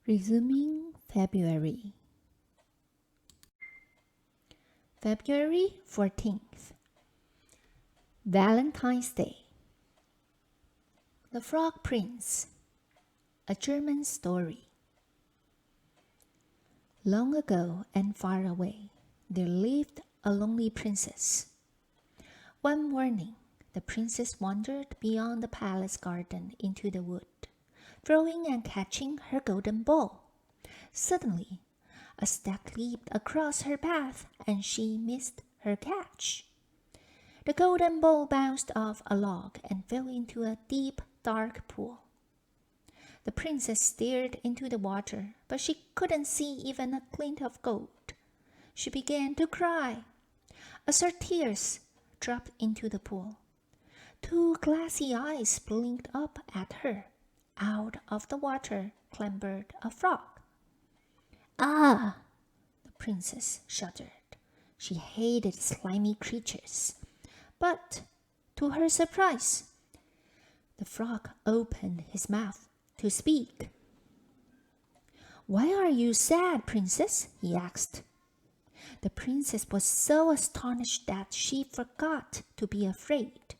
Resuming February. February 14th. Valentine's Day. The Frog Prince. A German story. Long ago and far away, there lived a lonely princess. One morning, the princess wandered beyond the palace garden into the wood, throwing and catching her golden ball. Suddenly, a stag leaped across her path and she missed her catch. The golden ball bounced off a log and fell into a deep, dark pool. The princess stared into the water, but she couldn't see even a glint of gold. She began to cry. As her tears dropped into the pool, two glassy eyes blinked up at her. Out of the water clambered a frog. "Ah!" the princess shuddered. She hated slimy creatures. But, to her surprise, the frog opened his mouth to speak. "Why are you sad, princess?" he asked. The princess was so astonished that she forgot to be afraid.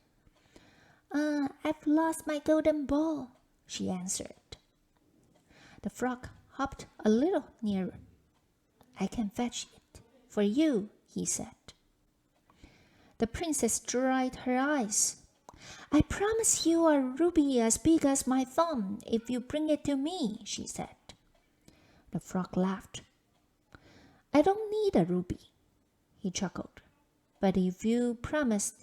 I've lost my golden ball," she answered. The frog hopped a little nearer. "I can fetch it for you," he said. The princess dried her eyes. "I promise you a ruby as big as my thumb if you bring it to me," she said. The frog laughed. "I don't need a ruby," he chuckled. "But if you promise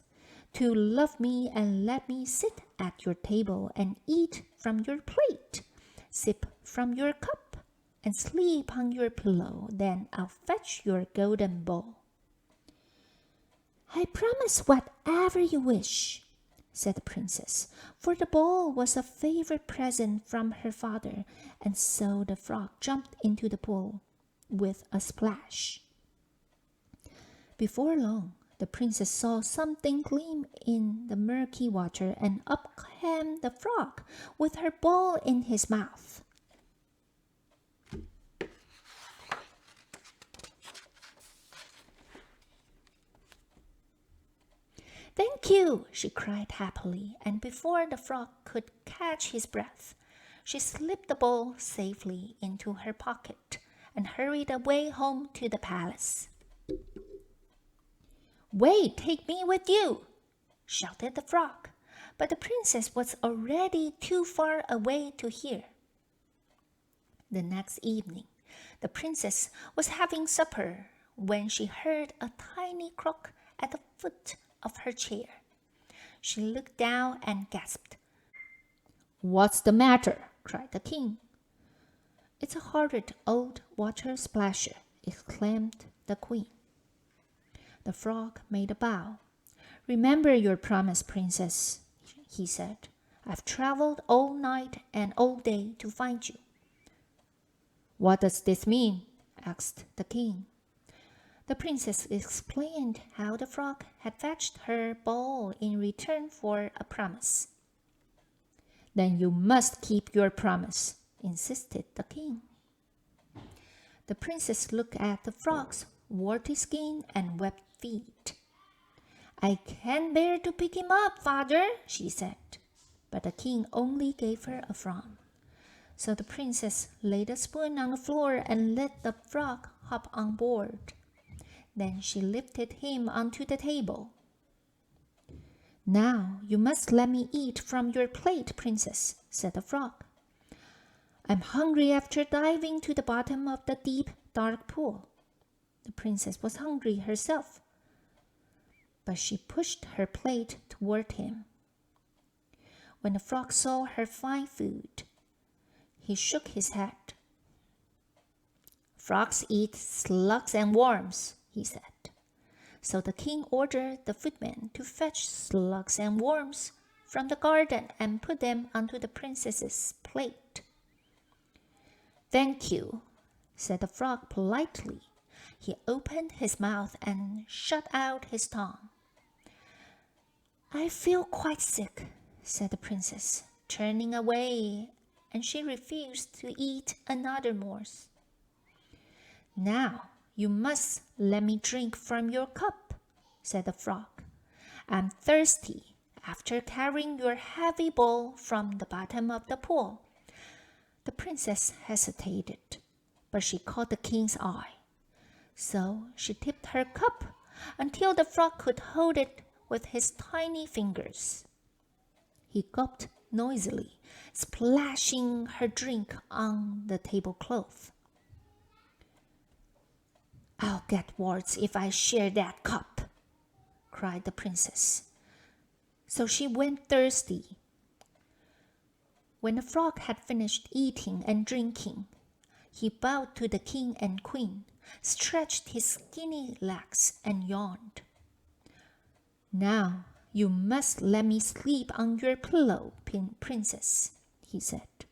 to love me and let me sit at your table and eat from your plate, sip from your cup, and sleep on your pillow, then I'll fetch your golden ball." "I promise whatever you wish," said the princess, for the ball was a favorite present from her father, and so the frog jumped into the pool with a splash. Before long, the princess saw something gleam in the murky water, and up came the frog with her ball in his mouth. "Thank you," she cried happily, and before the frog could catch his breath, she slipped the ball safely into her pocket and hurried away home to the palace. "Wait, take me with you," shouted the frog, but the princess was already too far away to hear. The next evening, the princess was having supper when she heard a tiny croak at the foot of her chair. She looked down and gasped. "What's the matter?" cried the king. "It's a horrid old water splasher," exclaimed the queen. The frog made a bow. "Remember your promise, princess," he said. "I've traveled all night and all day to find you." "What does this mean?" asked the king. The princess explained how the frog had fetched her ball in return for a promise. "Then you must keep your promise," insisted the king. The princess looked at the frog's warty skin and webbed feet. "I can't bear to pick him up, father," she said. But the king only gave her a frown. So the princess laid a spoon on the floor and let the frog hop on board. Then she lifted him onto the table. "Now you must let me eat from your plate, princess," said the frog. "I'm hungry after diving to the bottom of the deep, dark pool." The princess was hungry herself, but she pushed her plate toward him. When the frog saw her fine food, he shook his head. "Frogs eat slugs and worms," he said. So the king ordered the footman to fetch slugs and worms from the garden and put them onto the princess's plate. "Thank you," said the frog politely. He opened his mouth and shut out his tongue. "I feel quite sick," said the princess, turning away and she refused to eat another morsel. "Now you must let me drink from your cup," said the frog. "I'm thirsty after carrying your heavy bowl from the bottom of the pool." The princess hesitated, but she caught the king's eye. So she tipped her cup until the frog could hold it with his tiny fingers. He gulped noisily, splashing her drink on the tablecloth. "I'll get warts if I share that cup," cried the princess. So she went thirsty. When the frog had finished eating and drinking, he bowed to the king and queen, stretched his skinny legs, and yawned. "Now you must let me sleep on your pillow, princess," he said.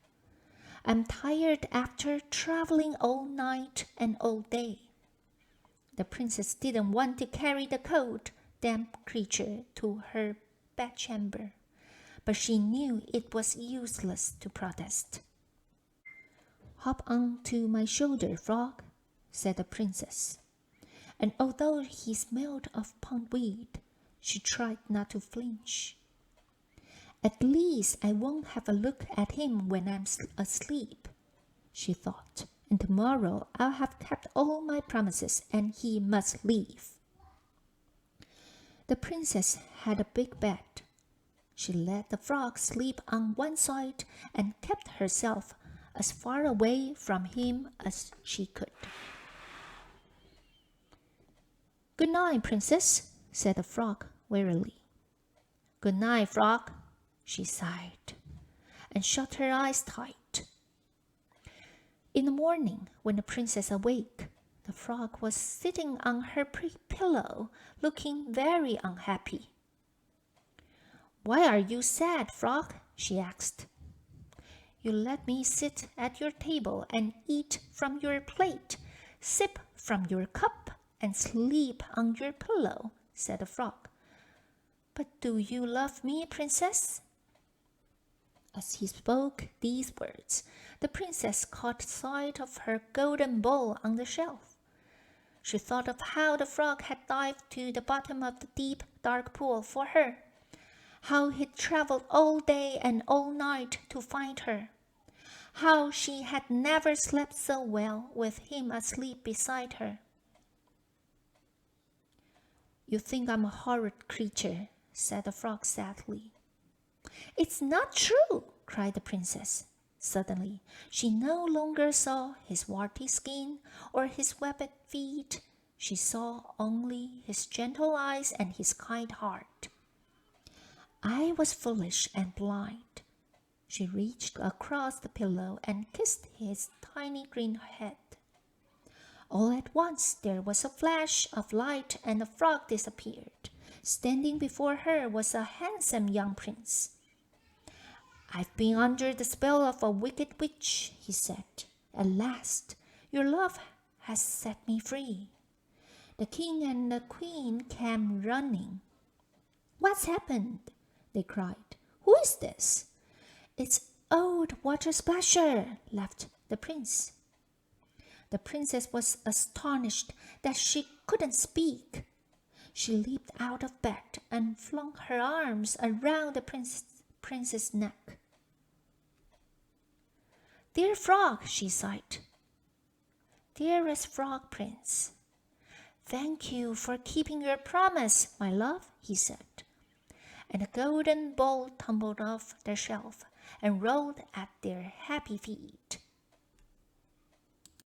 "I'm tired after traveling all night and all day." The princess didn't want to carry the cold, damp creature to her bedchamber, but she knew it was useless to protest. "Hop onto my shoulder, frog," said the princess. And although he smelled of pondweed, she tried not to flinch. "At least I won't have a look at him when I'm asleep," she thought, "and tomorrow I'll have kept all my promises and he must leave." The princess had a big bed. She let the frog sleep on one side and kept herself as far away from him as she could. "Good night, princess," said the frog wearily. "Good night, frog," she sighed, and shut her eyes tight. In the morning, when the princess awoke, the frog was sitting on her pillow, looking very unhappy. "Why are you sad, frog?" she asked. "You let me sit at your table and eat from your plate, sip from your cup, and sleep on your pillow," said the frog. "But do you love me, princess?" As he spoke these words, the princess caught sight of her golden bowl on the shelf. She thought of how the frog had dived to the bottom of the deep, dark pool for her, how he'd traveled all day and all night to find her, how she had never slept so well with him asleep beside her. "You think I'm a horrid creature," said the frog sadly. "It's not true," cried the princess. Suddenly, she no longer saw his warty skin or his webbed feet. She saw only his gentle eyes and his kind heart. "I was foolish and blind." She reached across the pillow and kissed his tiny green head. All at once there was a flash of light and the frog disappeared. Standing before her was a handsome young prince. "I've been under the spell of a wicked witch," he said. "At last, your love has set me free." The king and the queen came running. "What's happened?" they cried. "Who is this?" "It's old Water Splasher," laughed the prince. The princess was astonished that she couldn't speak. She leaped out of bed and flung her arms around the prince's neck. "Dear frog," she sighed. "Dearest frog prince." "Thank you for keeping your promise, my love," he said. And the golden bowl tumbled off the shelf and rolled at their happy feet.